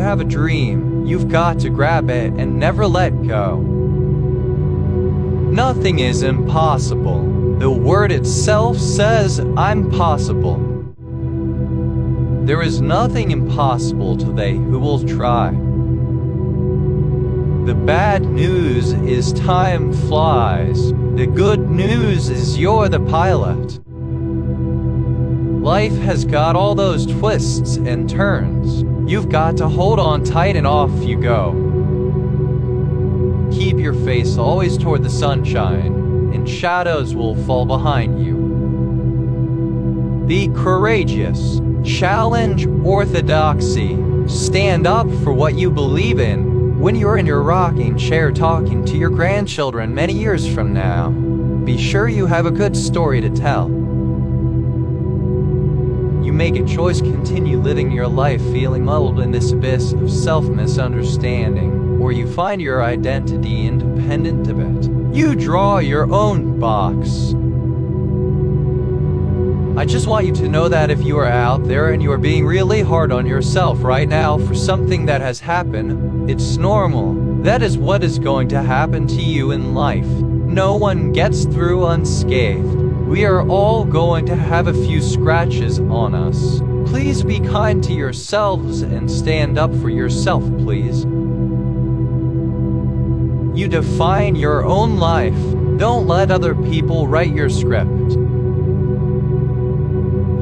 have a dream, you've got to grab it and never let go. Nothing is impossible. The word itself says, I'm possible. There is nothing impossible to they who will try. The bad news is time flies. The good news is you're the pilot. Life has got all those twists and turns. You've got to hold on tight and off you go. Keep your face always toward the sunshine, and shadows will fall behind you. Be courageous. Challenge orthodoxy. Stand up for what you believe in. When you're in your rocking chair talking to your grandchildren many years from now, be sure you have a good story to tell. You make a choice, continue living your life feeling muddled in this abyss of self-misunderstanding, or you find your identity independent of it. You draw your own box. I just want you to know that if you are out there and you are being really hard on yourself right now for something that has happened, it's normal. That is what is going to happen to you in life. No one gets through unscathed. We are all going to have a few scratches on us. Please be kind to yourselves and stand up for yourself, please. You define your own life. Don't let other people write your script.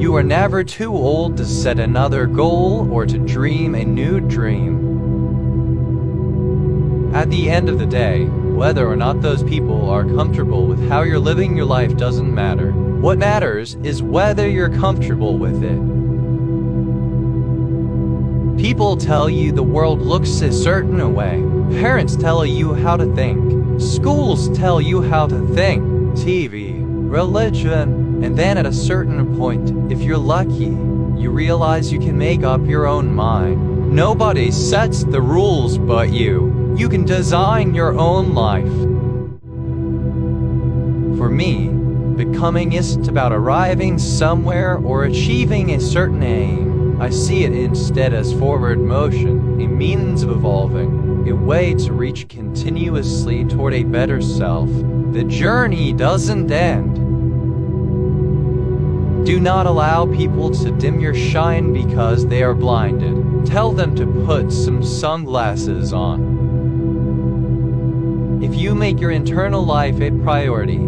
You are never too old to set another goal or to dream a new dream. At the end of the day, whether or not those people are comfortable with how you're living your life doesn't matter. What matters is whether you're comfortable with it. People tell you the world looks a certain way. Parents tell you how to think. Schools tell you how to think. TV, religion. And then at a certain point, if you're lucky, you realize you can make up your own mind. Nobody sets the rules but you. You can design your own life. For me, becoming isn't about arriving somewhere or achieving a certain aim. I see it instead as forward motion, a means of evolving, a way to reach continuously toward a better self. The journey doesn't end. Do not allow people to dim your shine because they are blinded. Tell them to put some sunglasses on. If you make your internal life a priority,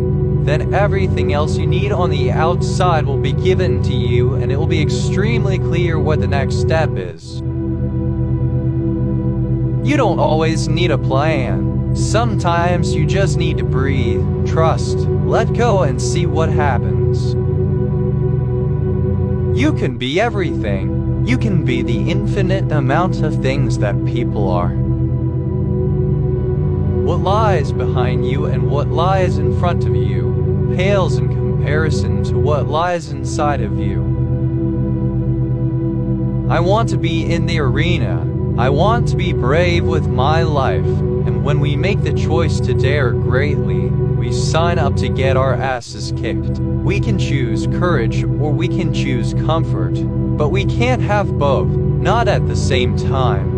then everything else you need on the outside will be given to you, and it will be extremely clear what the next step is. You don't always need a plan. Sometimes you just need to breathe, trust, let go, and see what happens. You can be everything. You can be the infinite amount of things that people are. What lies behind you and what lies in front of you pales in comparison to what lies inside of you. I want to be in the arena. I want to be brave with my life. And when we make the choice to dare greatly, we sign up to get our asses kicked. We can choose courage or we can choose comfort, but we can't have both, not at the same time.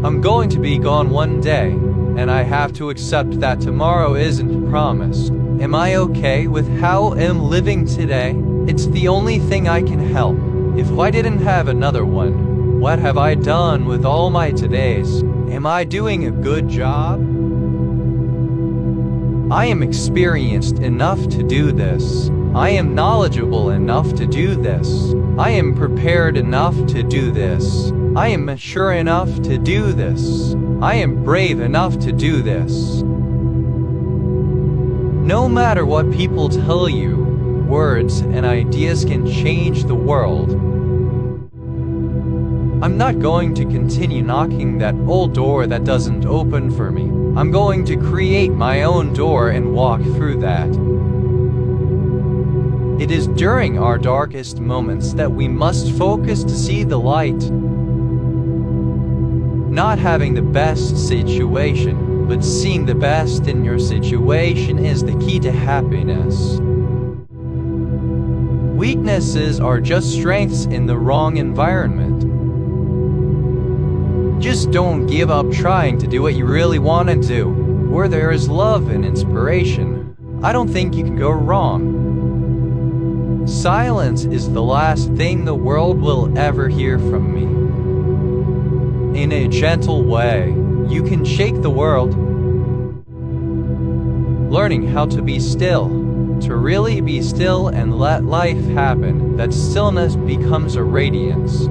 I'm going to be gone one day, and I have to accept that tomorrow isn't promised. Am I okay with how I'm living today? It's the only thing I can help. If I didn't have another one, what have I done with all my todays? Am I doing a good job? I am experienced enough to do this. I am knowledgeable enough to do this. I am prepared enough to do this. I am mature enough to do this. I am brave enough to do this. No matter what people tell you, words and ideas can change the world. I'm not going to continue knocking that old door that doesn't open for me. I'm going to create my own door and walk through that. It is during our darkest moments that we must focus to see the light. Not having the best situation, but seeing the best in your situation is the key to happiness. Weaknesses are just strengths in the wrong environment. Just don't give up trying to do what you really want to do. Where there is love and inspiration, I don't think you can go wrong. Silence is the last thing the world will ever hear from me. In a gentle way, you can shake the world. Learning how to be still, to really be still and let life happen, that stillness becomes a radiance.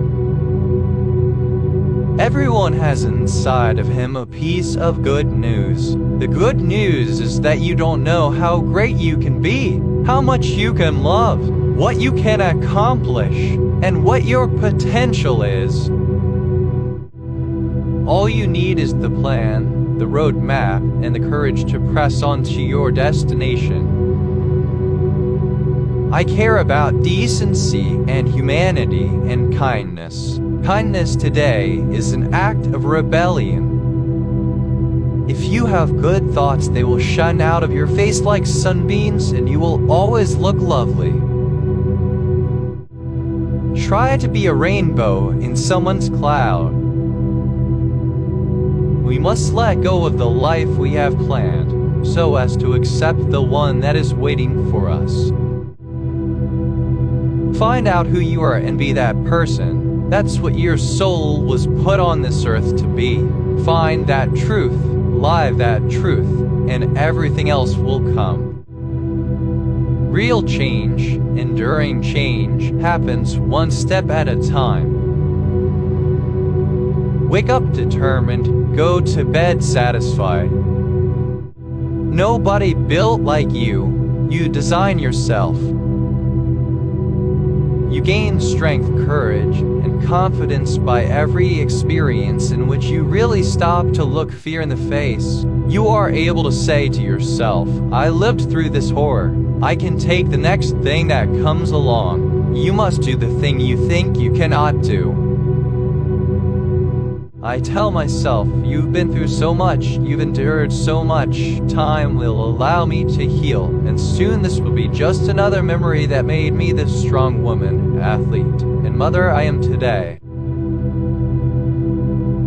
Everyone has inside of him a piece of good news. The good news is that you don't know how great you can be, how much you can love, what you can accomplish, and what your potential is. All you need is the plan, the roadmap, and the courage to press on to your destination. I care about decency and humanity and kindness. Kindness today is an act of rebellion. If you have good thoughts, they will shine out of your face like sunbeams, and you will always look lovely. Try to be a rainbow in someone's cloud. We must let go of the life we have planned, so as to accept the one that is waiting for us. Find out who you are and be that person. That's what your soul was put on this earth to be. Find that truth, live that truth, and everything else will come. Real change, enduring change, happens one step at a time. Wake up determined, go to bed satisfied. Nobody built like you. You design yourself. You gain strength, courage, and confidence by every experience in which you really stop to look fear in the face. You are able to say to yourself, I lived through this horror. I can take the next thing that comes along. You must do the thing you think you cannot do. I tell myself, you've been through so much, you've endured so much, time will allow me to heal, and soon this will be just another memory that made me the strong woman, athlete, and mother I am today.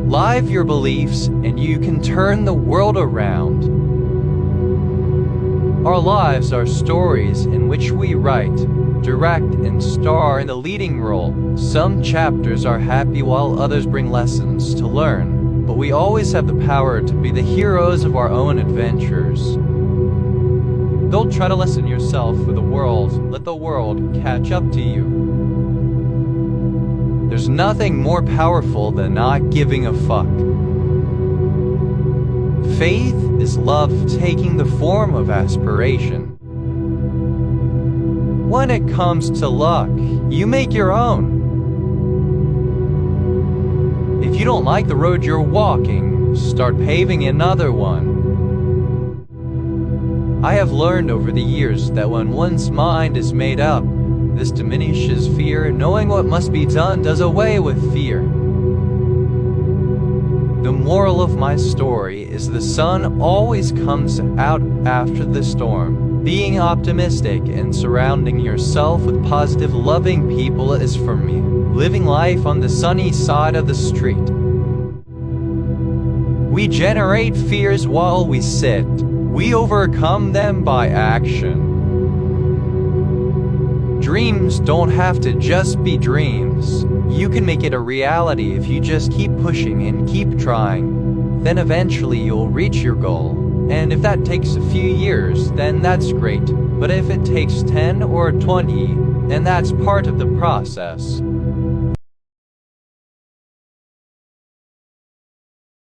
Live your beliefs, and you can turn the world around. Our lives are stories in which we write, direct, and star in the leading role. Some chapters are happy while others bring lessons to learn, but we always have the power to be the heroes of our own adventures. Don't try to lessen yourself for the world, let the world catch up to you. There's nothing more powerful than not giving a fuck. Faith is love taking the form of aspiration. When it comes to luck, you make your own. If you don't like the road you're walking, start paving another one. I have learned over the years that when one's mind is made up, this diminishes fear. Knowing what must be done does away with fear. The moral of my story is the sun always comes out after the storm. Being optimistic and surrounding yourself with positive, loving people is for me. Living life on the sunny side of the street. We generate fears while we sit. We overcome them by action. Dreams don't have to just be dreams. You can make it a reality if you just keep pushing and keep trying. Then eventually you'll reach your goal. And if that takes a few years, then that's great. But if it takes 10 or 20, then that's part of the process.